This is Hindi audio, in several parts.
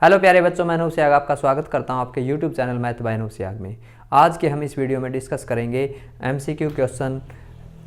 हेलो प्यारे बच्चों, मैं अनूप सियाग आपका स्वागत करता हूं आपके YouTube channel math by Anup Siyag में। आज के हम इस वीडियो में डिस्कस करेंगे MCQ question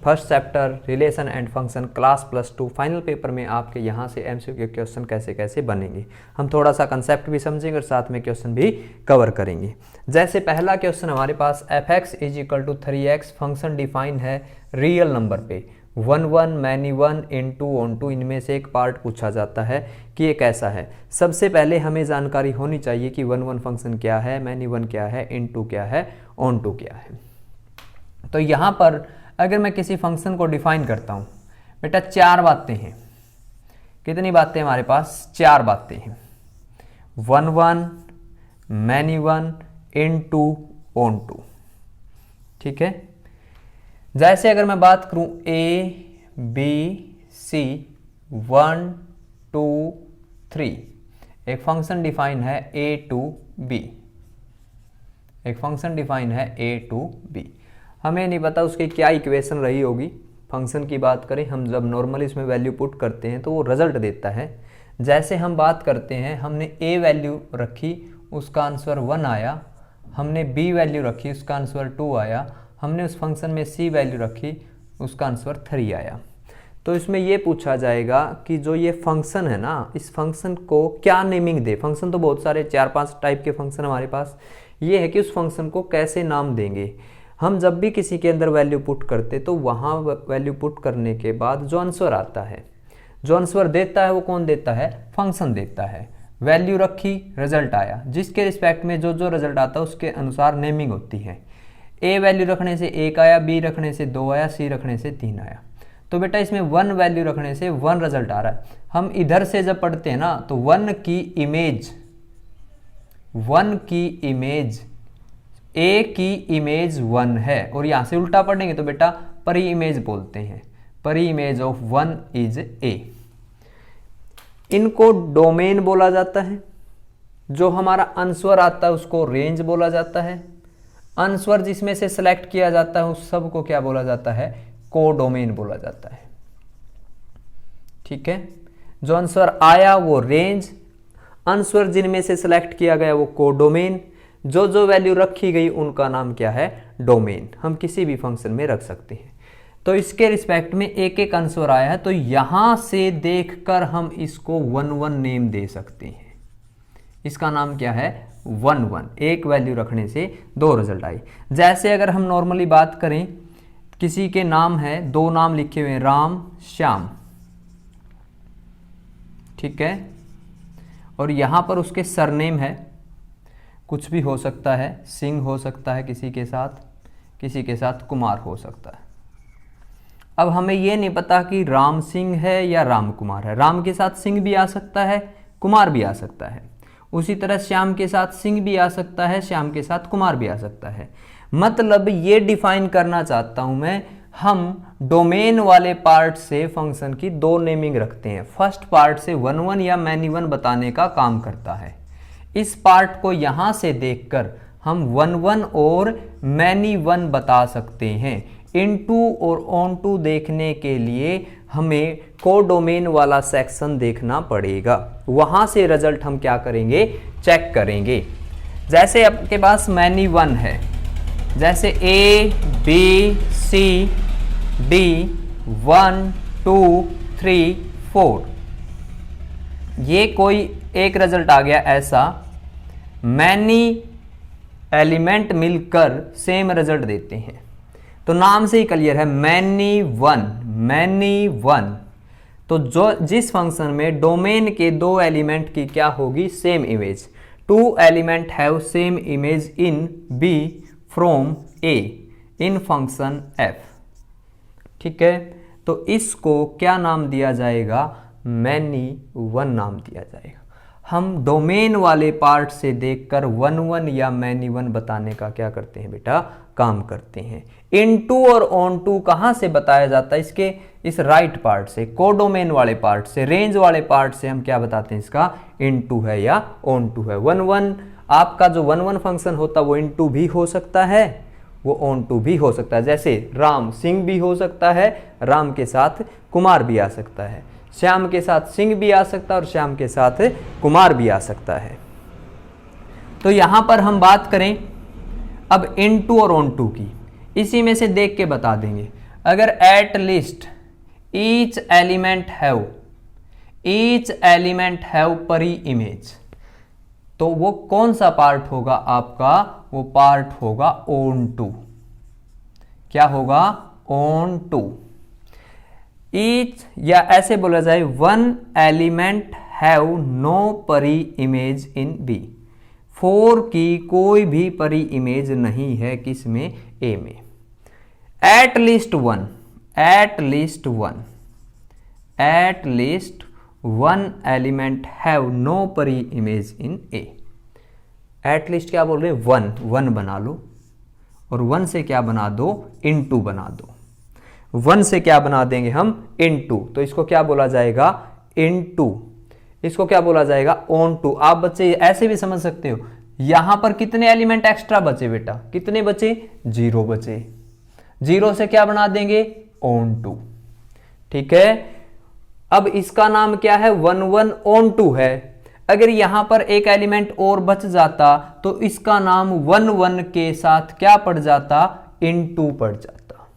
first chapter relation and function class +2 final paper में आपके यहां से MCQ क्वेश्चन कैसे कैसे बनेंगे। हम थोड़ा सा कंसेप्ट भी समझेंगे और साथ में क्वेश्चन भी कवर करेंगे। जैसे पहला क्वेश्चन हमारे पास f(x = 3x) फंक्शन डिफाइन है रियल नंबर पे 1 1 मैनी 1 इनटू ऑन टू, इनमें से एक पार्ट पूछा जाता है कि ये कैसा है। सबसे पहले हमें जानकारी होनी चाहिए कि 1 1 फंक्शन क्या है, मैनी 1 क्या है, इनटू क्या है, ऑन टू क्या है। तो यहाँ पर अगर मैं किसी फंक्शन को डिफाइन करता हूँ बेटा, चार बातें हैं। कितनी बातें हमारे पास? चार बातें हैं। 1 1 मैनी 1 इनटू ऑन टू, ठीक है। जैसे अगर मैं बात करूं ABC 1 2 3, एक फंक्शन डिफाइन है A to B, एक फंक्शन डिफाइन है A to B। हमें नहीं पता उसकी क्या इक्वेशन रही होगी। फंक्शन की बात करें, हम जब नॉर्मली इसमें वैल्यू पुट करते हैं तो वो रिजल्ट देता है। जैसे हम बात करते हैं, हमने A वैल्यू रखी, उसका आंसर 1 आया। हमने B वैल्यू रखी, उसका आंसर 2 आया। हमने उस फंक्शन में C वैल्यू रखी, उसका आंसर 3 आया। तो इसमें ये पूछा जाएगा कि जो ये फंक्शन है ना, इस फंक्शन को क्या नेमिंग दे। फंक्शन तो बहुत सारे 4-5 टाइप के फंक्शन हमारे पास, ये है कि उस फंक्शन को कैसे नाम देंगे। हम जब भी किसी के अंदर वैल्यू पुट करते तो वहाँ वैल्यू पुट करने के बाद जो आंसर आता है, जो आंसर देता है वो कौन देता है? फंक्शन देता है। वैल्यू रखी, रिजल्ट आया, जिसके रिस्पेक्ट में जो जो रिजल्ट आता है उसके अनुसार नेमिंग होती है। A वैल्यू रखने से 1 आया, B रखने से 2 आया, C रखने से 3 आया। तो बेटा इसमें 1 वैल्यू रखने से 1 रिजल्ट आ रहा है। हम इधर से जब पढ़ते हैं ना तो 1 की इमेज A की इमेज 1 है, और यहाँ से उल्टा पढ़ेंगे तो बेटा परी इमेज बोलते हैं। परी इमेज ऑफ 1 इज A। इनको डोमेन बोला जाता है। जो हमारा आंसर आता है उसको रेंज बोला जाता है। आंसर जिसमें से सिलेक्ट किया जाता है उस सब को क्या बोला जाता है? कोडोमेन बोला जाता है, ठीक है। जो आंसर आया वो रेंज, आंसर जिनमें से सिलेक्ट किया गया वो कोडोमेन, जो जो वैल्यू रखी गई उनका नाम क्या है? डोमेन। हम किसी भी फंक्शन में रख सकते हैं। तो इसके रिस्पेक्ट में एक एक आंसर आया है, तो यहां से देखकर हम इसको 1 1 नेम दे सकते हैं। इसका नाम क्या है? 1 1। एक वैल्यू रखने से 2 रिजल्ट आई। जैसे अगर हम नॉर्मली बात करें, किसी के नाम है, 2 नाम लिखे हुए हैं, राम श्याम, ठीक है, और यहां पर उसके सरनेम है, कुछ भी हो सकता है, सिंह हो सकता है, किसी के साथ कुमार हो सकता है। अब हमें यह नहीं पता कि राम सिंह है या राम कुमार है। राम के साथ सिंह भी आ सकता है, कुमार भी आ सकता है। उसी तरह श्याम के साथ सिंह भी आ सकता है, श्याम के साथ कुमार भी आ सकता है। मतलब ये डिफाइन करना चाहता हूं मैं, हम डोमेन वाले पार्ट से फंक्शन की 2 नेमिंग रखते हैं। फर्स्ट पार्ट से 1 1 या मैनी 1 बताने का काम करता है। इस पार्ट को यहां से देखकर हम 1 1 और मैनी 1 बता सकते हैं। इनटू और ऑन टू देखने के लिए हमें कोडोमेन वाला सेक्शन देखना पड़ेगा। वहां से रिजल्ट हम क्या करेंगे? चेक करेंगे। जैसे आपके पास मैनी 1 है, जैसे A B C D 1 2 3 4, ये कोई एक रिजल्ट आ गया ऐसा। मैनी एलिमेंट मिलकर सेम रिजल्ट देते हैं, तो नाम से ही क्लियर है, मैनी 1। तो जो जिस फंक्शन में डोमेन के 2 एलिमेंट की क्या होगी? Same image. 2 element have same image in B from A in function f, ठीक है। तो इसको क्या नाम दिया जाएगा? मैनी 1 नाम दिया जाएगा। हम डोमेन वाले पार्ट से देखकर 1 1 या मैनी 1 बताने का क्या करते हैं बेटा? काम करते हैं। इनटू और ऑन टू कहां से बताया जाता है? इसके इस राइट पार्ट से, कोडोमेन वाले पार्ट से, रेंज वाले पार्ट से हम क्या बताते हैं? इसका इनटू है या ऑन टू है। 1 1 आपका जो 1 1 फंक्शन होता है वो इनटू भी हो सकता है, वो ऑन टू भी हो सकता है। जैसे राम सिंह भी हो सकता है, राम के साथ कुमार भी आ सकता है। श्याम के साथ सिंह भी आ सकता है और श्याम के साथ कुमार भी आ सकता है। तो यहां पर हम बात करें अब इनटू और ऑन टू की, इसी में से देख के बता देंगे। अगर at least each element have परी इमेज, तो वो कौन सा पार्ट होगा आपका, वो पार्ट होगा ऑन टू। क्या होगा, ऑन टू। ईच, या ऐसे बोला जाए one element have no preimage in B, 4 की कोई भी परी इमेज नहीं है किसमें, ए में। At least one element have no preimage in A. At least क्या बोल रहे हैं, वन बना लो, और 1 से क्या बना दो, इनटू बना दो। 1 से क्या बना देंगे हम, इनटू, तो इसको क्या बोला जाएगा, इनटू। इसको क्या बोला जाएगा, ऑन टू। आप बच्चे ऐसे भी समझ सकते हो, यहां पर कितने एलिमेंट एक्स्ट्रा बचे बेटा, कितने बचे, 0 बचे। 0 से क्या बना देंगे, ऑन टू। ठीक है, अब इसका नाम क्या है, 1 ऑन टू है। अगर यहां पर एक एलिमेंट और बच जाता तो इसका नाम 1 के साथ क्या पड़ जाता, इनटू पड़ जाता।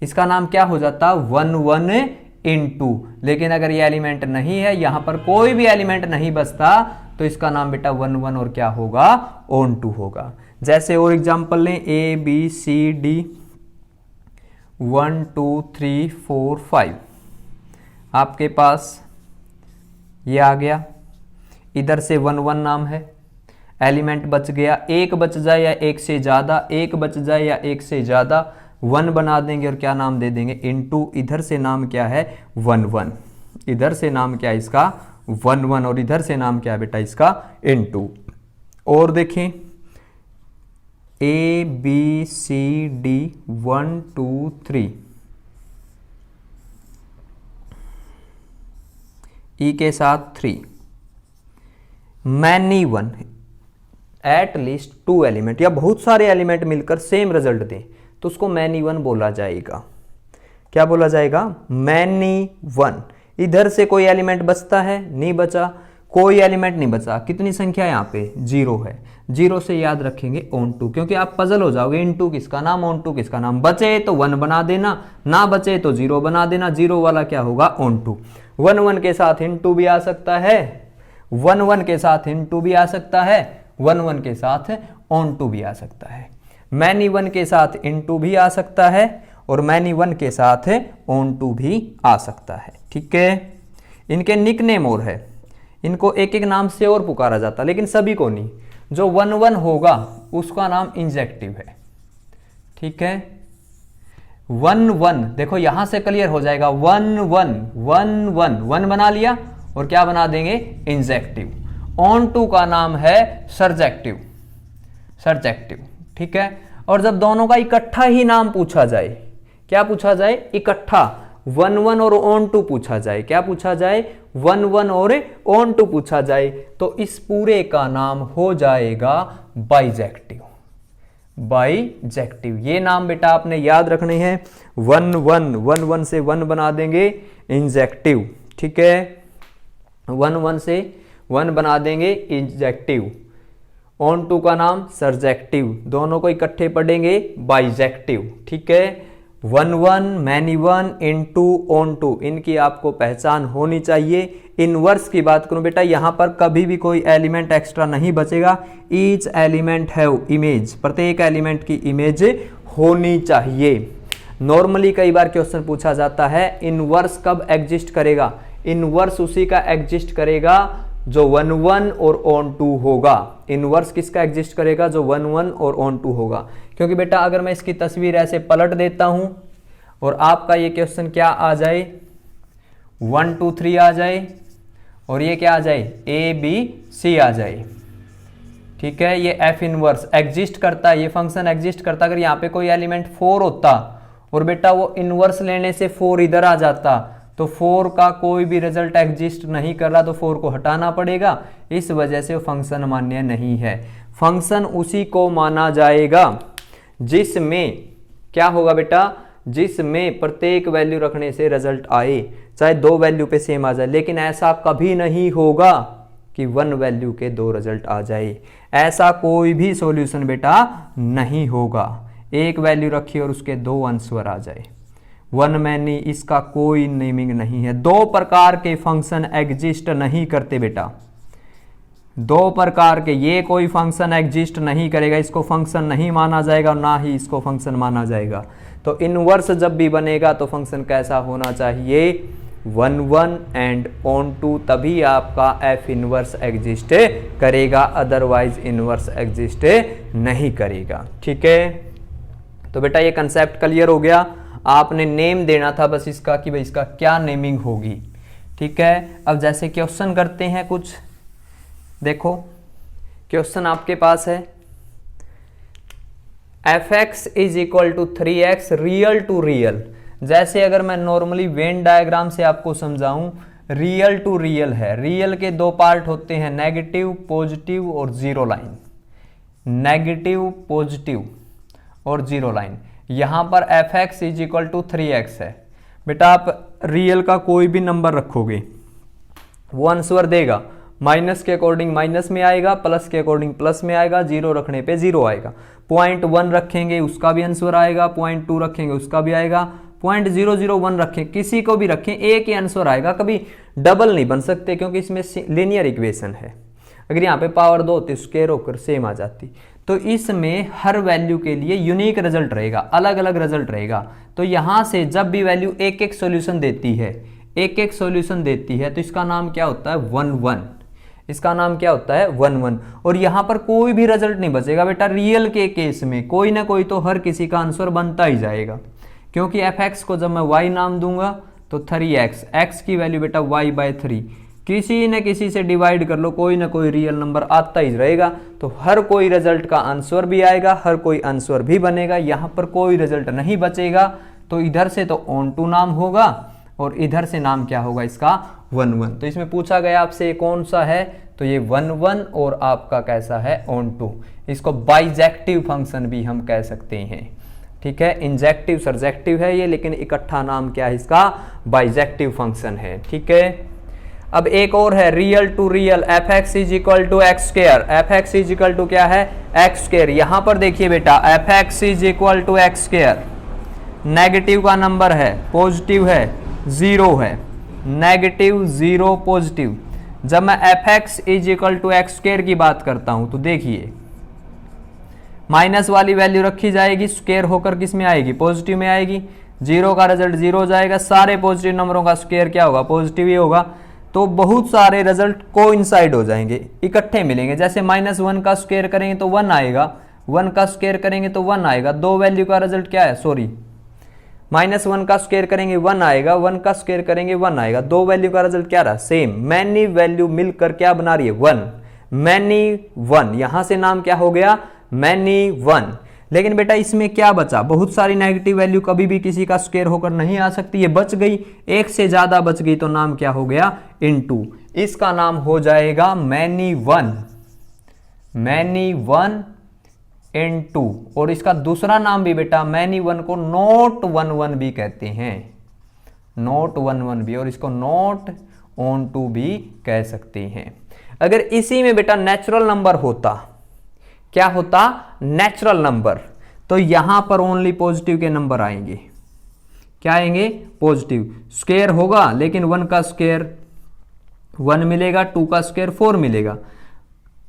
इसका नाम क्या हो जाता, 1 इनटू। लेकिन अगर ये एलिमेंट नहीं है, यहां पर कोई भी एलिमेंट नहीं बचता, तो इसका नाम बेटा 1 और क्या होगा, ऑन टू होगा। जैसे और एग्जांपल लें, ए बी सी डी 1 2 3 4 5, आपके पास ये आ गया, इधर से 1 नाम है, एलिमेंट बच गया, एक बच जाए या एक से ज्यादा, एक बच जाए या एक से ज्यादा, 1 बना देंगे और क्या नाम दे देंगे, इनटू। इधर से नाम क्या है, 1 इधर से नाम क्या है इसका, 1 और इधर से नाम क्या है बेटा इसका, इनटू। और देखें, ए बी सी डी 1 2 3, ई के साथ 3, मैनी 1, एट लीस्ट 2 एलिमेंट या बहुत सारे एलिमेंट मिलकर सेम रिजल्ट दें तो उसको मैनी 1 बोला जाएगा। क्या बोला जाएगा, मैनी 1। इधर से कोई एलिमेंट बचता है, नहीं बचा, कोई एलिमेंट नहीं बचा। कितनी संख्या यहाँ पे, 0 है। 0 से याद रखेंगे ऑन टू, क्योंकि आप पजल हो जाओगे, इनटू किसका नाम, ऑन टू किसका नाम। बचे तो 1 बना देना, ना बचे तो 0 बना देना। 0 वाला क्या होगा, ऑन टू। 1 के साथ इनटू भी आ सकता है, 1 के साथ इनटू भी आ सकता है, 1 के साथ ऑन टू भी आ सकता है। मैनी 1 के साथ इनटू भी आ सकता है और मैनी 1 के साथ ऑन टू भी आ सकता है। ठीक है, इनके निकनेम और है, इनको एक एक नाम से और पुकारा जाता, लेकिन सभी को नहीं। जो 1 होगा उसका नाम इंजेक्टिव है। ठीक है, 1 देखो यहां से क्लियर हो जाएगा, 1 बना लिया और क्या बना देंगे, इंजेक्टिव। ऑन टू का नाम है सर्जेक्टिव। ठीक है, और जब दोनों का इकट्ठा ही नाम पूछा जाए, क्या पूछा जाए, इकट्ठा 1 और ऑन टू पूछा जाए, क्या पूछा जाए, 1 और ऑन टू पूछा जाए, तो इस पूरे का नाम हो जाएगा बाइजेक्टिव। ये नाम बेटा आपने याद रखने हैं। 1 से 1 बना देंगे इंजेक्टिव। ठीक है, 1 से 1 बना देंगे इंजेक्टिव। ऑन टू का नाम सर्जेक्टिव, दोनों को इकट्ठे पढ़ेंगे बाइजेक्टिव। ठीक है, 1 मैनी 1 इनटू ऑन टू, इनकी आपको पहचान होनी चाहिए। इनवर्स की बात करूं बेटा, यहां पर कभी भी कोई एलिमेंट एक्स्ट्रा नहीं बचेगा। ईच एलिमेंट हैव इमेज, प्रत्येक एलिमेंट की इमेज होनी चाहिए। नॉर्मली कई बार क्वेश्चन पूछा जाता है इनवर्स कब एग्जिस्ट करेगा, इनवर्स उसी का एग्जिस्ट करेगा जो 1 और ऑन टू होगा। इनवर्स किसका एग्जिस्ट करेगा, जो 1 और ऑन टू होगा। क्योंकि बेटा अगर मैं इसकी तस्वीर ऐसे पलट देता हूं और आपका ये क्वेश्चन क्या आ जाए, 1 2 3 आ जाए और ये क्या आ जाए, ए बी सी आ जाए। ठीक है, ये एफ इनवर्स एग्जिस्ट करता है, ये फंक्शन एग्जिस्ट करता। अगर यहाँ पे कोई एलिमेंट 4 होता और बेटा वो इनवर्स लेने से 4 इधर आ जाता, तो 4 का कोई भी रिजल्ट एग्जिस्ट नहीं कर रहा, तो 4 को हटाना पड़ेगा। इस वजह से वो फंक्शन मान्य नहीं है। फंक्शन उसी को माना जाएगा जिसमें क्या होगा बेटा, जिसमें प्रत्येक वैल्यू रखने से रिजल्ट आए, चाहे 2 वैल्यू पे सेम आ जाए। लेकिन ऐसा कभी नहीं होगा, कि 1 वैल्यू के 2 रिजल्ट आ जाए। ऐसा कोई भी सॉल्यूशन बेटा नहीं होगा, एक वैल्यू रखी और उसके 2 आंसर आ जाए। 1 मैनी, इसका कोई नेमिंग नहीं है। 2 प्रकार के फंक्शन एग्जिस्ट नहीं करते बेटा, 2 प्रकार के, ये कोई फंक्शन एग्जिस्ट नहीं करेगा, इसको फंक्शन नहीं माना जाएगा, ना ही इसको फंक्शन माना जाएगा। तो इनवर्स जब भी बनेगा तो फंक्शन कैसा होना चाहिए, 1 1 एंड ऑन टू, तभी आपका एफ इनवर्स एग्जिस्ट करेगा, अदरवाइज इनवर्स एग्जिस्ट नहीं करेगा। ठीक है, तो बेटा ये कंसेप्ट क्लियर हो गया। आपने नेम देना था बस इसका कि भाई इसका क्या नेमिंग होगी। ठीक है, अब जैसे क्वेश्चन करते हैं कुछ, देखो क्वेश्चन आपके पास है, fx is equal to 3x real to real. जैसे अगर मैं नॉर्मली वेन डायग्राम से आपको समझाऊं, रियल टू रियल है, रियल के 2 पार्ट होते हैं, नेगेटिव पॉजिटिव और जीरो लाइन, नेगेटिव पॉजिटिव और जीरो लाइन। यहां पर fx is equal to 3x है। बेटा आप रियल का कोई भी नंबर रखोगे वो आंसर देगा, माइनस के अकॉर्डिंग माइनस में आएगा, प्लस के अकॉर्डिंग प्लस में आएगा, जीरो रखने पे जीरो आएगा। 0.1 रखेंगे उसका भी आंसर आएगा, 0.2 रखेंगे उसका भी आएगा, 0.001 रखें, किसी को भी रखें एक ही आंसर आएगा। कभी डबल नहीं बन सकते क्योंकि इसमें लीनियर इक्वेशन है। अगर यहाँ पे पावर 2 होती स्क्वायर होकर सेम आ जाती। तो इसमें हर वैल्यू के लिए यूनिक रिजल्ट रहेगा, अलग अलग रिजल्ट रहेगा। तो यहां से जब भी वैल्यू एक एक सॉल्यूशन देती है, एक एक सॉल्यूशन देती है, तो इसका नाम क्या होता है, 1 1, इसका नाम क्या होता है 1 1। और यहां पर कोई भी रिजल्ट नहीं बचेगा बेटा, रियल के केस में कोई ना कोई तो हर किसी का आंसर बनता ही जाएगा, क्योंकि fx को जब मैं y नाम दूंगा तो 3x, x की वैल्यू बेटा y/3, किसी न किसी से डिवाइड कर लो, कोई ना कोई रियल नंबर आता ही रहेगा। तो हर कोई रिजल्ट का आंसर भी आएगा, हर कोई आंसर भी बनेगा, यहां पर कोई रिजल्ट नहीं बचेगा। तो इधर से तो ऑन टू नाम होगा और इधर से नाम क्या होगा इसका 1 1। तो इसमें पूछा गया आपसे कौन सा है, तो ये 1 1 और आपका कैसा है ऑन टू। इसको बाइजेक्टिव फंक्शन भी हम कह सकते हैं। ठीक है, इंजेक्टिव सरजेक्टिव है ये, लेकिन इकट्ठा नाम क्या है इसका, बाइजेक्टिव फंक्शन है। ठीक है, अब एक और है real to real, fx is equal to x square. fx is equal to क्या है, एक्स स्क्वायर। यहां पर देखिए बेटा fx is equal to x square, negative का नंबर है, पॉजिटिव है, 0 है, नेगेटिव 0 पॉजिटिव। जब मैं fx is equal to x square की बात करता हूं तो देखिए माइनस वाली वैल्यू रखी जाएगी, स्क्वायर होकर किस में आएगी, पॉजिटिव में आएगी। 0 का रिजल्ट 0 हो जाएगा, सारे पॉजिटिव नंबरों का स्क्वायर क्या होगा, पॉजिटिव ही होगा। तो बहुत सारे रिजल्ट कोइंसाइड हो जाएंगे, इकट्ठे मिलेंगे। जैसे -1 का स्क्वायर करेंगे तो 1 आएगा, 1 का स्क्वायर करेंगे तो 1 आएगा। 2 वैल्यू का रिजल्ट क्या है, सॉरी, -1 का स्क्वायर करेंगे 1 आएगा, 1 का स्क्वायर करेंगे 1 आएगा। 2 वैल्यू का रिजल्ट क्या रहा, सेम। मैनी वैल्यू मिलकर क्या बना रही है, 1, मैनी 1। यहां से नाम क्या हो गया, मैनी 1। लेकिन बेटा इसमें क्या बचा, बहुत सारी नेगेटिव वैल्यू कभी भी किसी का स्क्वायर होकर नहीं आ सकती, ये बच गई, एक से ज्यादा बच गई तो नाम क्या हो गया, इनटू। इसका नाम हो जाएगा मैनी 1, मैनी 1 इनटू। और इसका दूसरा नाम भी बेटा मैनी 1 को नोट 1 1 भी कहते हैं, नोट 1 1 भी, और इसको नोट ऑन टू भी कह सकते हैं। अगर इसी में बेटा नेचुरल नंबर होता, क्या होता, नेचुरल नंबर, तो यहां पर ओनली पॉजिटिव के नंबर आएंगे। क्या आएंगे, पॉजिटिव। स्क्वायर होगा लेकिन 1 का स्क्वायर 1 मिलेगा, 2 का स्क्वायर 4 मिलेगा।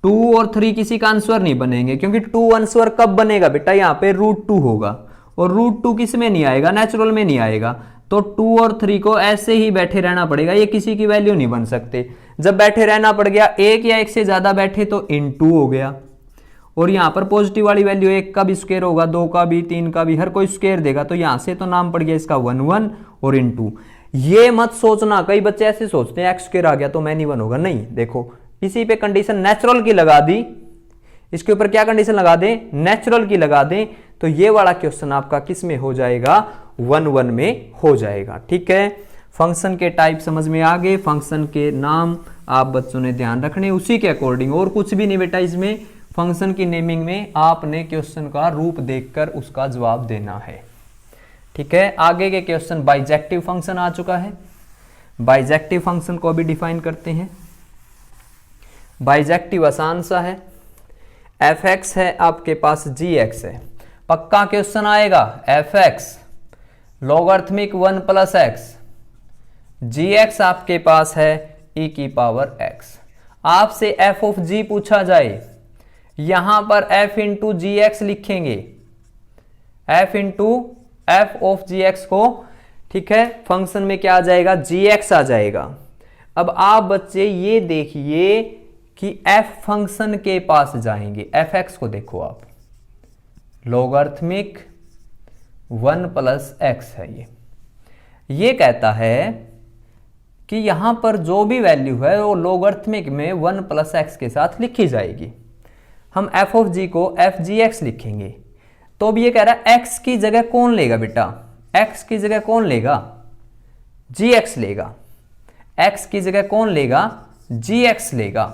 2 और 3 किसी का आंसर नहीं बनेंगे, क्योंकि 2 आंसर कब बनेगा बेटा, यहां पे √2 होगा, और √2 किस में नहीं आएगा, नेचुरल में नहीं आएगा। तो 2 और 3 को ऐसे ही बैठे रहना पड़ेगा, ये किसी की वैल्यू नहीं बन सकते। जब बैठे रहना पड़ गया, एक या एक से ज्यादा बैठे तो इन2 हो गया। और यहां पर पॉजिटिव वाली वैल्यू 1 का भी स्क्वायर होगा, 2 का भी, 3 का भी, हर कोई स्क्वायर देगा। तो यहां से तो नाम पड़ गया इसका 1 1 और इनटू। ये मत सोचना, कई बच्चे ऐसे सोचते हैं एक्स स्क्वायर आ गया तो मैनी 1 होगा, नहीं। देखो इसी पे कंडीशन नेचुरल की लगा दी, इसके ऊपर क्या कंडीशन लगा दें, नेचुरल की लगा दें, तो ये वाला क्वेश्चन आपका किस में हो जाएगा, 1 1 में हो जाएगा। ठीक है, फंक्शन के टाइप समझ में आ गए, फंक्शन के नाम आप बच्चों ने ध्यान रखने उसी के अकॉर्डिंग, और कुछ भी नहीं बेटा। इसमें फंक्शन की नेमिंग में आपने क्वेश्चन का रूप देखकर उसका जवाब देना है। ठीक है, आगे के क्वेश्चन बाइजेक्टिव फंक्शन आ चुका है। बाइजेक्टिव फंक्शन को भी डिफाइन करते हैं। बाइजेक्टिव आसान सा है। एफ एक्स है आपके पास, जी एक्स है, पक्का क्वेश्चन आएगा। F x logarithmic 1 plus x, g x आपके पास है e की पावर x। आपसे एफ ऑफ जी पूछा जाए, यहां पर f इंटू जी एक्स लिखेंगे, f into f of g x को, ठीक है, फंक्शन में क्या आ जाएगा, जी एक्स आ जाएगा। अब आप बच्चे ये देखिए कि f फंक्शन के पास जाएंगे, एफ एक्स को देखो आप, लॉगरिथमिक 1 प्लस एक्स है ये कहता है कि यहां पर जो भी वैल्यू है वो लॉगरिथमिक में 1 प्लस एक्स के साथ लिखी जाएगी। हम एफ ऑफ जी को एफ जी एक्स लिखेंगे, तो अब ये कह रहा है एक्स की जगह कौन लेगा बेटा, एक्स की जगह कौन लेगा, जी एक्स लेगा। एक्स की जगह कौन लेगा, जी एक्स लेगा।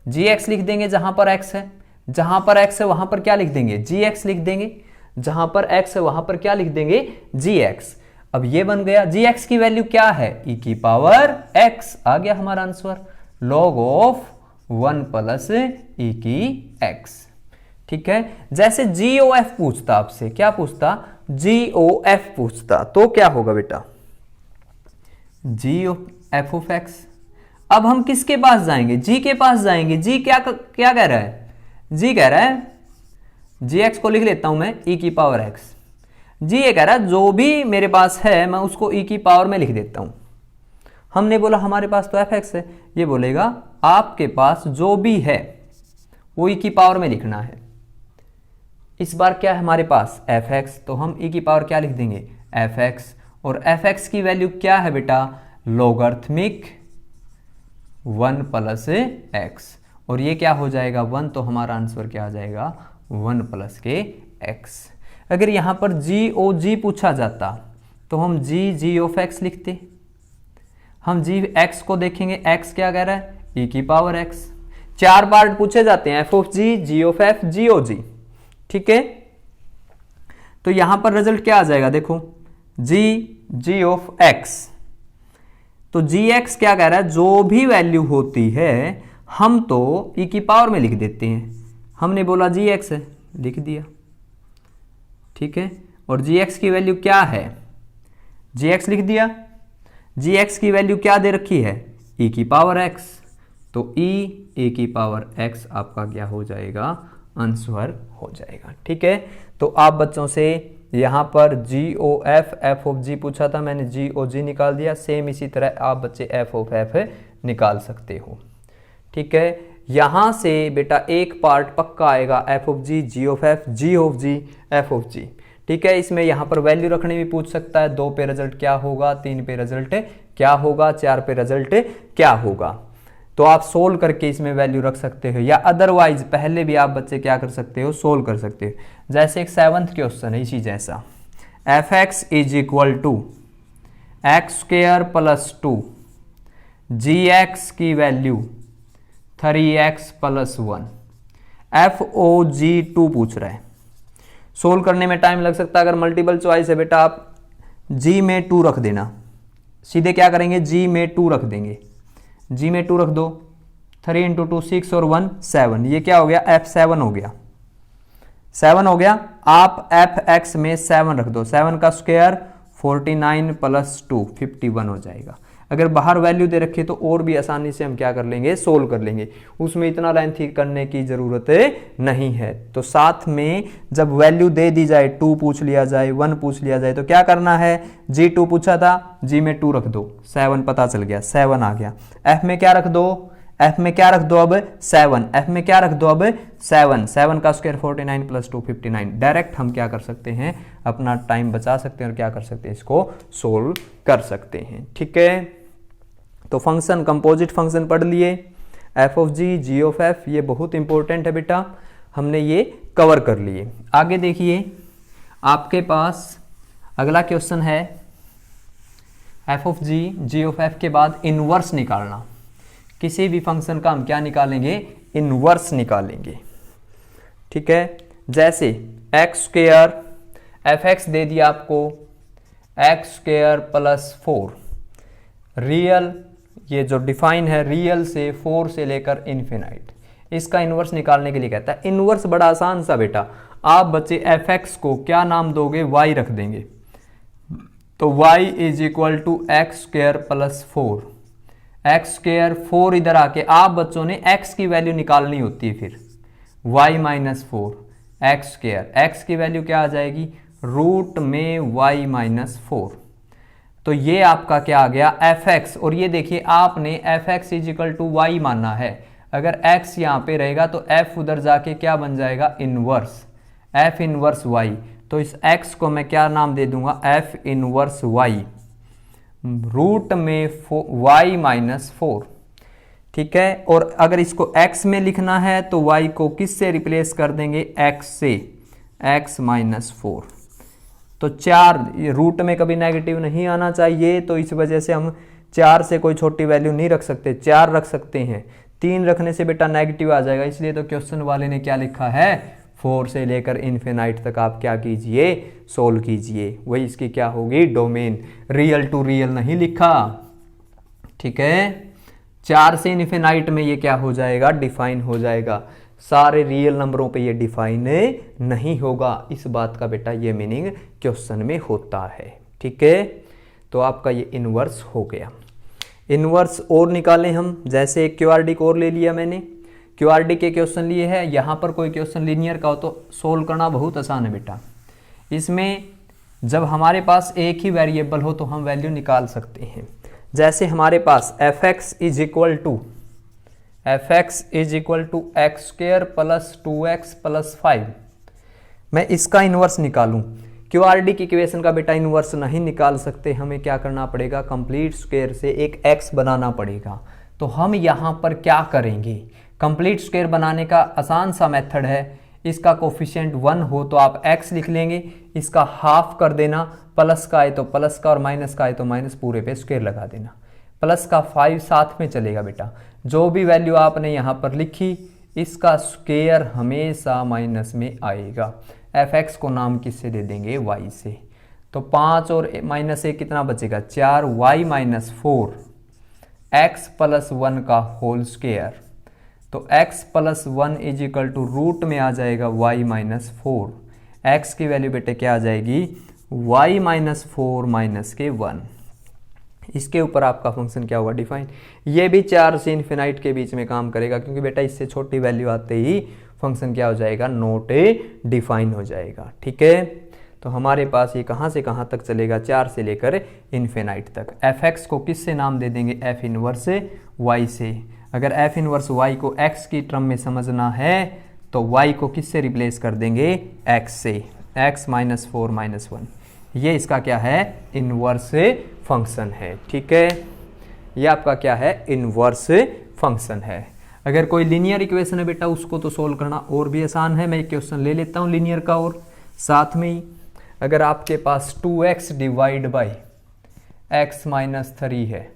जी एक्स लिख देंगे जहां पर एक्स है, जहां पर एक्स है वहां पर क्या लिख देंगे, जी एक्स लिख देंगे, जहां पर एक्स है वहां पर क्या लिख देंगे, जी एक्स। अब ये बन गया, जी एक्स की वैल्यू क्या है, e की पावर x, आ गया हमारा answer, log of 1 plus e की x। ठीक है, जैसे जी ओ एफ पूछता आपसे, क्या पूछता, जी ओ एफ पूछता, तो क्या होगा बेटा, जी एफ ऑफ एक्स। अब हम किसके पास जाएंगे, जी के पास जाएंगे। जी क्या कह रहा है, जी कह रहा है, जी एक्स को लिख लेता हूं मैं e की पावर x। जी ये कह रहा है जो भी मेरे पास है मैं उसको e की पावर में लिख देता हूं। हमने बोला हमारे पास तो एफ एक्स है, ये बोलेगा आपके पास जो भी है वो e की पावर में लिखना है। इस बार क्या है हमारे पास एफ एक्स, तो हम e की पावर क्या लिख देंगे, एफ एक्स। और एफ एक्स की वैल्यू क्या है बेटा, लॉगरिथमिक 1 प्लस एक्स, और ये क्या हो जाएगा 1, तो हमारा आंसर क्या आ जाएगा 1 प्लस के एक्स। अगर यहां पर जी ओ जी पूछा जाता तो हम जी ऑफ एक्स लिखते। हम जी एक्स को देखेंगे, एक्स क्या कह रहा है, e की पावर x। 4 पार्ट पूछे जाते हैं, f of g of f, g o g. ठीक है, तो यहां पर रिजल्ट क्या आ जाएगा, देखो जी ऑफ एक्स। तो जी एक्स क्या कह रहा है, जो भी वैल्यू होती है हम तो e की पावर में लिख देते हैं। हमने बोला जी एक्स है, लिख दिया। ठीक है, और जी एक्स की वैल्यू क्या है, जी एक्स लिख दिया। जी एक्स की वैल्यू क्या दे रखी है, e की पावर x, तो e की पावर x आपका क्या हो जाएगा, आंसर हो जाएगा। ठीक है, तो आप बच्चों से यहां पर जी ओ एफ ऑफ जी पूछा था, मैंने जी ओ जी निकाल दिया। सेम इसी तरह आप बच्चे एफ ऑफ एफ निकाल सकते हो। ठीक है, यहां से बेटा एक पार्ट पक्का आएगा, f of g of f, g of g, f of g. ठीक है, इसमें यहां पर वैल्यू रखने भी पूछ सकता है, 2 पे रिजल्ट क्या होगा, 3 पे रिजल्ट क्या होगा, 4 पे रिजल्ट क्या होगा। तो आप सोल्व करके इसमें वैल्यू रख सकते हो, या अदरवाइज पहले भी आप बच्चे क्या कर सकते हो, सोल्व कर सकते हो। जैसे एक 7th क्वेश्चन है इसी जैसा, f x is equal to x square plus 2, g x की value 3x plus 1, f o g 2 पूछ रहा है। सोल्व करने में टाइम लग सकता है, अगर मल्टीपल चॉइस है बेटा आप g में 2 रख देना, सीधे क्या करेंगे g में 2 रख देंगे, g में 2 रख दो, 3 इंटू 2 6 और 1 7, ये क्या हो गया f7 हो गया, 7 हो गया। आप fx में 7 रख दो, 7 का स्क्वायर 49 प्लस 2 51 हो जाएगा। अगर बाहर वैल्यू दे रखे तो और भी आसानी से हम क्या कर लेंगे, सोल्व कर लेंगे, उसमें इतना लेंथी करने की जरूरत नहीं है। तो साथ में जब वैल्यू दे दी जाए, 2 पूछ लिया जाए, 1 पूछ लिया जाए, तो क्या करना है, g2 पूछा था, g में 2 रख दो, 7 पता चल गया, 7 आ गया। f में क्या रख दो, f में क्या रख दो अब 7, f में क्या रख दो अब 7, 7 का स्क्वायर 49 प्लस 2 59। डायरेक्ट हम क्या कर सकते हैं, अपना टाइम बचा सकते हैं और क्या कर सकते हैं, इसको सोल्व कर सकते हैं। ठीक है, तो फंक्शन कंपोजिट फंक्शन पढ़ लिए, f of g of f, ये बहुत इंपॉर्टेंट है बेटा, हमने ये कवर कर लिए। आगे देखिए आपके पास अगला क्वेश्चन है, f of g of f के बाद इनवर्स निकालना। किसी भी फंक्शन का हम क्या निकालेंगे, इनवर्स निकालेंगे। ठीक है, जैसे एक्स स्क्वायर, एफ एक्स दे दिया आपको एक्स स्क्वायर प्लस 4, रियल ये जो डिफाइन है रियल से 4 से लेकर इन्फिनाइट, इसका इन्वर्स निकालने के लिए कहता है। इन्वर्स बड़ा आसान सा बेटा, आप बच्चे एफ एक्स को क्या नाम दोगे, वाई रख देंगे, तो y is equal to x square plus 4, x square 4 इधर आके आप बच्चों ने x की वैल्यू निकालनी होती है, फिर y minus 4 x square, x की वैल्यू क्या आ जाएगी रूट में y माइनस 4, तो ये आपका क्या आ गया एफ एक्स। और ये देखिए आपने f x is equal to y माना है, अगर x यहाँ पे रहेगा तो f उधर जाके क्या बन जाएगा इनवर्स, f इनवर्स y, तो इस x को मैं क्या नाम दे दूंगा f इनवर्स y रूट में y माइनस 4, ठीक है। और अगर इसको x में लिखना है तो y को किस से रिप्लेस कर देंगे, x से, x माइनस 4, तो 4 रूट में कभी नेगेटिव नहीं आना चाहिए, तो इस वजह से हम 4 से कोई छोटी वैल्यू नहीं रख सकते, 4 रख सकते हैं, 3 रखने से बेटा नेगेटिव आ जाएगा, इसलिए तो क्वेश्चन वाले ने क्या लिखा है 4 से लेकर इन्फिनाइट तक आप क्या कीजिए सोल्व कीजिए, वही इसकी क्या होगी डोमेन, रियल टू रियल नहीं लिखा, ठीक है। 4 से इन्फिनाइट में ये क्या हो जाएगा डिफाइन हो जाएगा, सारे रियल नंबरों पे ये डिफाइन नहीं होगा, इस बात का बेटा ये मीनिंग क्वेश्चन में होता है, ठीक है। तो आपका ये इनवर्स हो गया। इनवर्स और निकालें हम, जैसे एक क्यूआरडी को और ले लिया मैंने, क्यूआरडी के क्वेश्चन लिए है, यहाँ पर कोई क्वेश्चन लीनियर का हो तो सोल्व करना बहुत आसान है बेटा। इसमें जब हमारे पास एक ही वेरिएबल हो तो हम वैल्यू निकाल सकते हैं, जैसे हमारे पास f x is equal to x square plus 2x plus 5, मैं इसका इन्वर्स निकालूं, क्यूआरडी की इक्वेशन का बेटा इन्वर्स नहीं निकाल सकते, हमें क्या करना पड़ेगा कंप्लीट स्क्वायर से एक x बनाना पड़ेगा। तो हम यहाँ पर क्या करेंगे, कंप्लीट स्क्वायर बनाने का आसान सा मेथड है, इसका कोफिशिएंट 1 हो तो आप x लिख लेंगे, इसका हाफ कर देना, प्लस का आए तो प्लस का और माइनस का आए तो माइनस, पूरे पे स्क्वायर लगा देना, प्लस का 5 साथ में चलेगा बेटा, जो भी वैल्यू आपने यहाँ पर लिखी इसका स्क्वायर हमेशा माइनस में आएगा। एफ एक्स को नाम किससे दे देंगे y से, तो 5 और माइनस 1 कितना बचेगा 4, y माइनस 4 एक्स प्लस 1 का होल स्क्वायर, तो x plus 1 is equal to root में आ जाएगा y माइनस 4, एक्स की वैल्यू बेटे क्या आ जाएगी y माइनस 4 माइनस के 1, इसके ऊपर आपका फंक्शन क्या होगा डिफाइन, ये भी 4 से इन्फिनाइट के बीच में काम करेगा, क्योंकि बेटा इससे छोटी वैल्यू आते ही फंक्शन क्या हो जाएगा नॉट डिफाइन हो जाएगा, ठीक है। तो हमारे पास ये कहाँ से कहाँ तक चलेगा 4 से लेकर इन्फिनाइट तक। एफ एक्स को किस से नाम दे देंगे एफ इनवर्स वाई से, अगर एफ इनवर्स वाई को एक्स की टर्म में समझना है तो वाई को किस से रिप्लेस कर देंगे एक्स से, एक्स माइनस 4 माइनस 1, ये इसका क्या है इनवर्स फंक्शन है, ठीक है। ये आपका क्या है इनवर्स फंक्शन है। अगर कोई लीनियर इक्वेशन है बेटा उसको तो सोल्व करना और भी आसान है, मैं एक क्वेश्चन ले लेता हूँ लीनियर का, और साथ में ही अगर आपके पास 2x divide by x minus 3 है,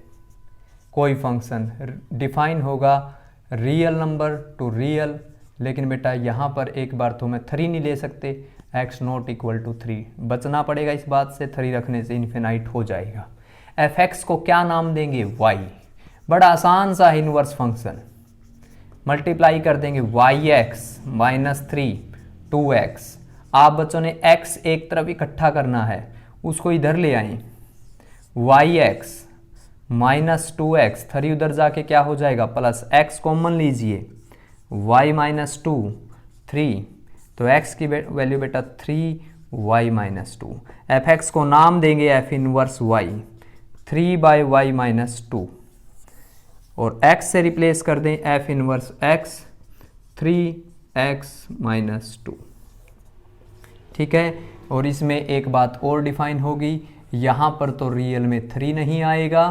कोई फंक्शन डिफाइन होगा रियल नंबर टू रियल, लेकिन बेटा यहाँ पर एक बार तो मैं 3 नहीं ले सकते, x नॉट इक्वल टू 3, बचना पड़ेगा इस बात से, 3 रखने से इन्फिनाइट हो जाएगा। एफ एक्स को क्या नाम देंगे y, बड़ा आसान सा इनवर्स फंक्शन, मल्टीप्लाई कर देंगे y(x) माइनस 3 2x, आप बच्चों ने x एक तरफ इकट्ठा करना है उसको इधर ले आए, y(x) माइनस 2x, 3 उधर जाके क्या हो जाएगा प्लस, x कॉमन लीजिए y माइनस 2 3, तो x की वैल्यू बेटा 3y माइनस 2, एफ एक्स को नाम देंगे F inverse y 3/y minus 2, और x से रिप्लेस कर दें F inverse x 3x minus 2, ठीक है। और इसमें एक बात और डिफाइन होगी, यहाँ पर तो रियल में 3 नहीं आएगा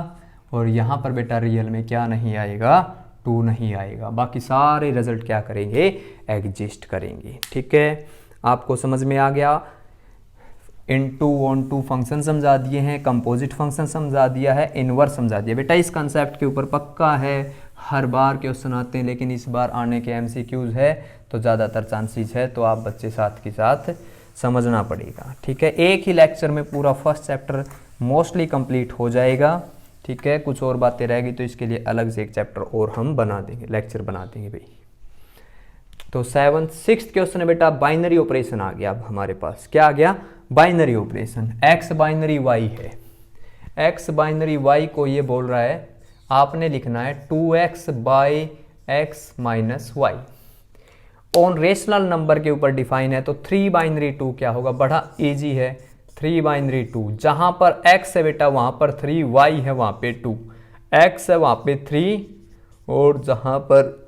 और यहाँ पर बेटा रियल में क्या नहीं आएगा 2 नहीं आएगा, बाकी सारे रिजल्ट क्या करेंगे एग्जिस्ट करेंगे, ठीक है। आपको समझ में आ गया, इनटू ऑन टू फंक्शन समझा दिए हैं, कंपोजिट फंक्शन समझा दिया है, इनवर्स समझा दिया। बेटा इस कंसेप्ट के ऊपर पक्का है, हर बार क्वेश्चन आते हैं, लेकिन इस बार आने के एमसीक्यूज है तो ज़्यादातर चांसेस है, तो आप बच्चे साथ के साथ समझना पड़ेगा, ठीक है। एक ही लेक्चर में पूरा फर्स्ट चैप्टर मोस्टली कंप्लीट हो जाएगा, ठीक है। ठीक है, कुछ और बातें रहेगी तो इसके लिए अलग से एक चैप्टर और हम बना देंगे, लेक्चर बना देंगे भाई। तो 6th क्वेश्चन है बेटा, बाइनरी ऑपरेशन आ गया। अब हमारे पास क्या आ गया, binary operation. X binary y है, एक्स बाइनरी वाई को ये बोल रहा है आपने लिखना है 2x by x minus y. On rational number के ऊपर डिफाइन है, तो 3 बाइनरी 2 क्या होगा, बड़ा इजी है। 3 बाइनरी 2, जहां पर x है बेटा वहां पर 3, y है वहां पे 2, x है वहां पे 3 और जहां पर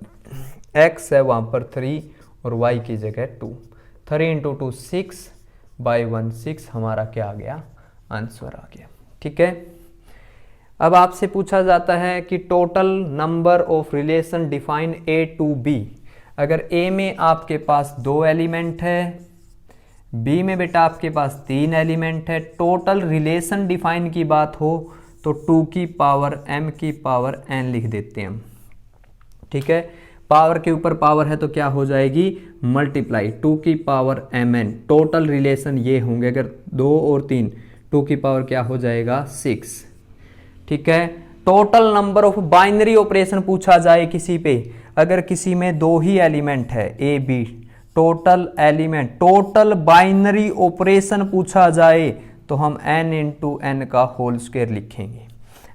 x है वहां पर 3 और y की जगह 2। 3 × 2 6 बाई 1 6 हमारा क्या आ गया, आंसर आ गया। ठीक है, अब आपसे पूछा जाता है कि total number of relation define A to B। अगर A में आपके पास 2 एलिमेंट है, B में बेटा आपके पास 3 एलिमेंट है, टोटल रिलेशन डिफाइन की बात हो तो 2 की पावर m की पावर n लिख देते हैं हम। ठीक है, पावर के ऊपर पावर है तो क्या हो जाएगी, मल्टीप्लाई 2 की पावर mn। टोटल रिलेशन ये होंगे, अगर 2 और 3, 2 की पावर क्या हो जाएगा 6। ठीक है, total number of binary operation पूछा जाए किसी पे, अगर किसी में 2 ही एलिमेंट है A B, total element, total binary operation पूछा जाए तो हम n × n का होल स्क्वायर लिखेंगे।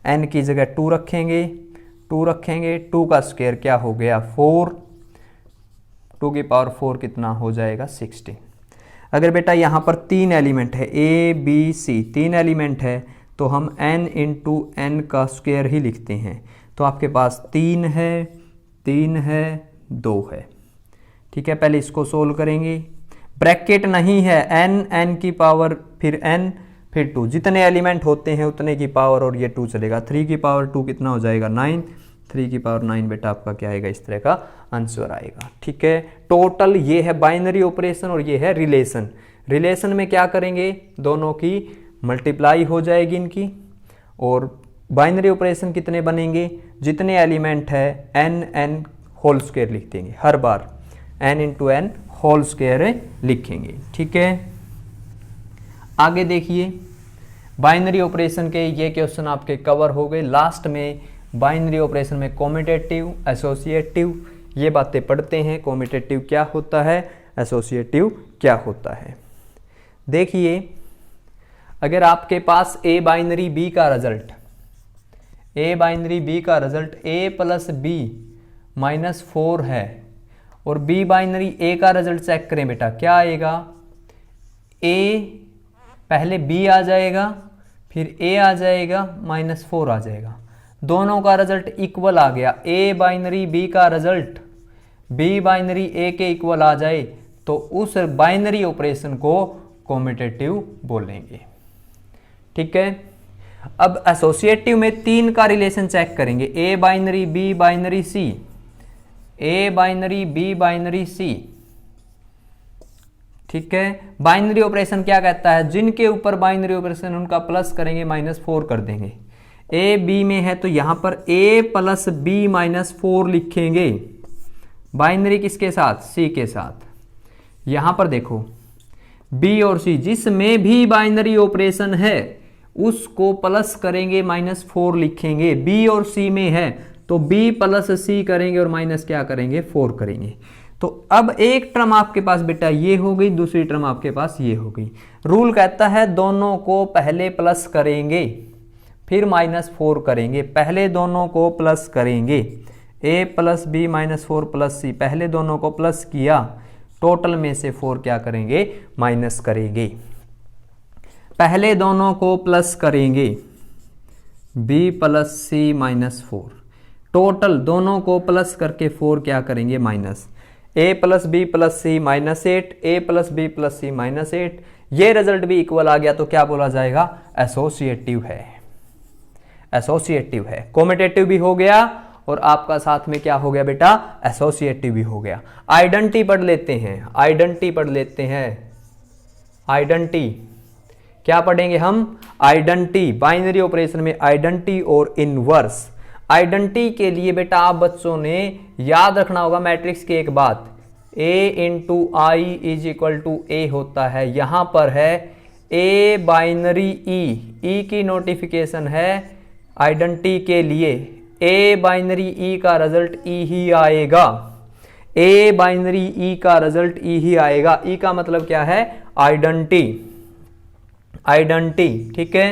n की जगह 2 रखेंगे, 2 रखेंगे, 2 का स्क्वायर क्या हो गया 4, 2 की पावर 4 कितना हो जाएगा 16। अगर बेटा यहाँ पर 3 एलिमेंट है ए बी सी, 3 एलिमेंट है तो हम n × n का स्क्वायर ही लिखते हैं। तो आपके पास 3 है, 3 है, 2 है। ठीक है, पहले इसको सोल्व करेंगे, ब्रैकेट नहीं है, n की पावर फिर n फिर 2, जितने एलिमेंट होते हैं उतने की पावर और ये 2 चलेगा। 3 की पावर 2 कितना हो जाएगा 9, 3 की पावर 9 बेटा आपका क्या आएगा, इस तरह का आंसर आएगा। ठीक है, टोटल ये है बाइनरी ऑपरेशन और ये है रिलेशन। रिलेशन में क्या करेंगे, दोनों की मल्टीप्लाई हो जाएगी इनकी, और बाइनरी ऑपरेशन कितने बनेंगे, जितने एलिमेंट है n होल स्क्वायर लिख देंगे, हर बार n × n होल स्क्वायर लिखेंगे। ठीक है, आगे देखिए, बाइनरी ऑपरेशन के ये क्वेश्चन आपके कवर हो गए। लास्ट में बाइनरी ऑपरेशन में कॉम्यूटेटिव, एसोसिएटिव, ये बातें पढ़ते हैं। कॉम्यूटेटिव क्या होता है, एसोसिएटिव क्या होता है। देखिए, अगर आपके पास a बाइनरी b का रिजल्ट, a बाइनरी b का रिजल्ट a + b - 4 है और b बाइनरी a का रिजल्ट चेक करें बेटा, क्या आएगा, a पहले b आ जाएगा, फिर a आ जाएगा, -4 आ जाएगा। दोनों का रिजल्ट इक्वल आ गया। a बाइनरी b का रिजल्ट b बाइनरी a के इक्वल आ जाए तो उस बाइनरी ऑपरेशन को कॉम्यूटेटिव बोलेंगे। ठीक है, अब एसोसिएटिव में 3 का रिलेशन चेक करेंगे, a binary b binary c, a binary b binary c। ठीक है, बाइनरी ऑपरेशन क्या कहता है, जिनके ऊपर बाइनरी ऑपरेशन उनका प्लस करेंगे, -4 कर देंगे। a b में है तो यहां पर a + b - 4 लिखेंगे, बाइनरी किसके साथ, c के साथ। यहां पर देखो b और c, जिसमें भी बाइनरी ऑपरेशन है उसको प्लस करेंगे, -4 लिखेंगे। b और c में है तो b + c करेंगे और माइनस क्या करेंगे 4 करेंगे। तो अब एक टर्म आपके पास बेटा ये हो गई, दूसरी टर्म आपके पास ये हो गई। रूल कहता है दोनों को पहले प्लस करेंगे फिर -4 करेंगे, पहले दोनों को प्लस करेंगे। a + b - 4 + c, पहले दोनों को प्लस किया, टोटल में से 4 क्या करेंगे, माइनस करेंगे। पहले दोनों को प्लस करेंगे, b + c - 4, टोटल दोनों को प्लस करके 4 क्या करेंगे, minus. a + b + c -8, a + b + c -8, ये रिजल्ट भी इक्वल आ गया तो क्या बोला जाएगा, एसोसिएटिव है। एसोसिएटिव है, कॉम्यूटेटिव भी हो गया और आपका साथ में क्या हो गया बेटा, एसोसिएटिव भी हो गया। आइडेंटिटी पढ़ लेते हैं, आइडेंटिटी पढ़ लेते हैं। आइडेंटिटी क्या पढ़ेंगे हम, आइडेंटिटी, बाइनरी ऑपरेशन में आइडेंटिटी और इनवर्स। आइडेंटिटी के लिए बेटा आप बच्चों ने याद रखना होगा मैट्रिक्स की एक बात, a × i = a होता है। यहां पर है a बाइनरी e की नोटिफिकेशन है आइडेंटिटी के लिए ए बाइनरी ई का रिजल्ट ई ही आएगा, ए बाइनरी ई का रिजल्ट ई ही आएगा। ई का मतलब क्या है? आइडेंटिटी, आइडेंटिटी, ठीक है।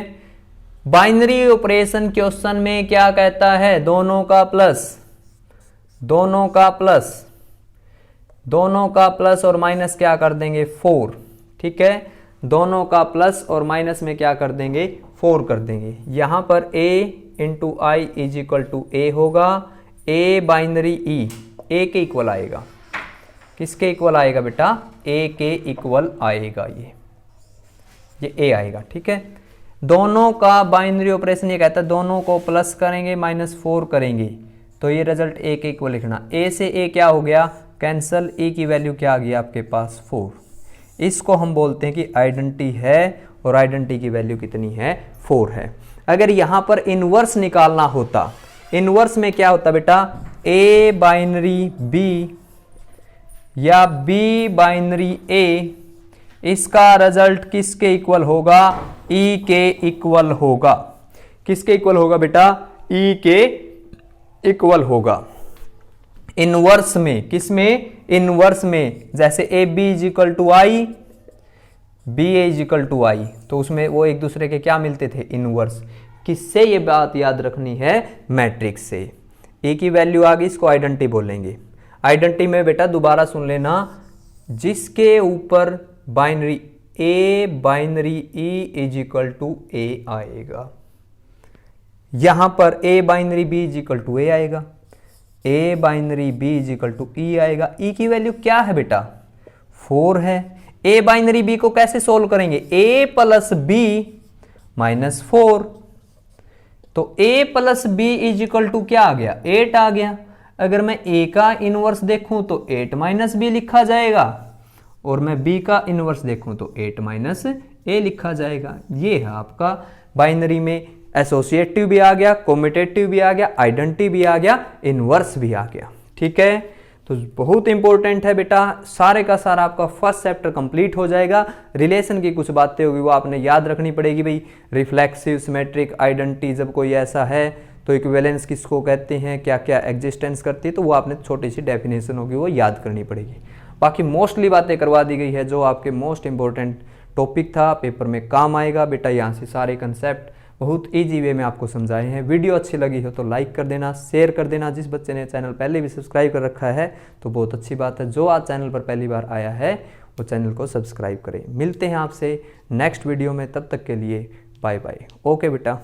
बाइनरी ऑपरेशन क्वेश्चन में क्या कहता है? दोनों का प्लस, दोनों का प्लस, दोनों का प्लस और माइनस क्या कर देंगे? 4, ठीक है। दोनों का प्लस और माइनस में क्या कर देंगे? 4 कर देंगे। यहां पर a into I is equal to a होगा। ए बाइनरी ई ए के इक्वल आएगा। किसके इक्वल आएगा बेटा? ए के इक्वल आएगा। ये ए आएगा, ठीक है। दोनों का बाइनरी ऑपरेशन ये कहता है दोनों को प्लस करेंगे -4 करेंगे तो ये रिजल्ट ए के इक्वल लिखना। ए से ए क्या हो गया? कैंसल। ए की वैल्यू क्या आ गई आपके पास? 4। इसको हम बोलते हैं कि आइडेंटिटी है और आइडेंटिटी की वैल्यू कितनी है? 4 है। अगर यहां पर इनवर्स निकालना होता, इनवर्स में क्या होता बेटा? ए बाइनरी बी या बी बाइनरी ए, इसका रिजल्ट किसके इक्वल होगा? ई के इक्वल होगा। किसके इक्वल होगा बेटा? ई के इक्वल होगा। इनवर्स में, किसमें? इनवर्स में। जैसे a b is equal to I, b a is equal to I, तो उसमें वो एक दूसरे के क्या मिलते थे? इनवर्स। किससे ये बात याद रखनी है? मैट्रिक्स से। ए की वैल्यू आ गई, इसको आइडेंटिटी बोलेंगे। आइडेंटिटी में बेटा दोबारा सुन लेना, जिसके ऊपर binary a binary e is equal to a आएगा। यहां पर a binary b is equal to a आएगा, a binary b is equal to e आएगा। ई की वैल्यू क्या है बेटा? 4 है। ए बाइनरी बी को कैसे सोल्व करेंगे? ए प्लस बी -4, तो a plus b is equal to क्या आ गया? 8 आ गया। अगर मैं ए का इनवर्स देखूं तो 8 माइनस बी लिखा जाएगा, और मैं बी का इनवर्स देखूं तो 8 माइनस ए लिखा जाएगा। ये है आपका बाइनरी में एसोसिएटिव भी आ गया, कॉम्यूटेटिव भी आ गया, आइडेंटिटी भी आ गया, इनवर्स भी आ गया, ठीक है। तो बहुत इंपॉर्टेंट है बेटा, सारे का सारा आपका फर्स्ट चैप्टर कंप्लीट हो जाएगा। रिलेशन की कुछ बातें होगी वो आपने याद रखनी पड़ेगी भाई। रिफ्लेक्सिव, सिमेट्रिक, आइडेंटिटी, जब कोई ऐसा है तो इक्विवेलेंस किसको कहते हैं, क्या क्या एग्जिस्टेंस करती है, तो वो आपने छोटी सी डेफिनेशन होगी वो याद करनी पड़ेगी। बाकी मोस्टली बातें करवा दी गई है, जो आपके मोस्ट इंपॉर्टेंट टॉपिक था, पेपर में काम आएगा बेटा। यहाँ से सारे कंसेप्ट बहुत इजी वे में आपको समझाए हैं। वीडियो अच्छी लगी हो तो लाइक कर देना, शेयर कर देना। जिस बच्चे ने चैनल पहले भी सब्सक्राइब कर रखा है तो बहुत अच्छी बात है। जो आज चैनल पर पहली बार आया है वो चैनल को सब्सक्राइब करें। मिलते हैं आपसे नेक्स्ट वीडियो में, तब तक के लिए बाय बाय। ओके बेटा।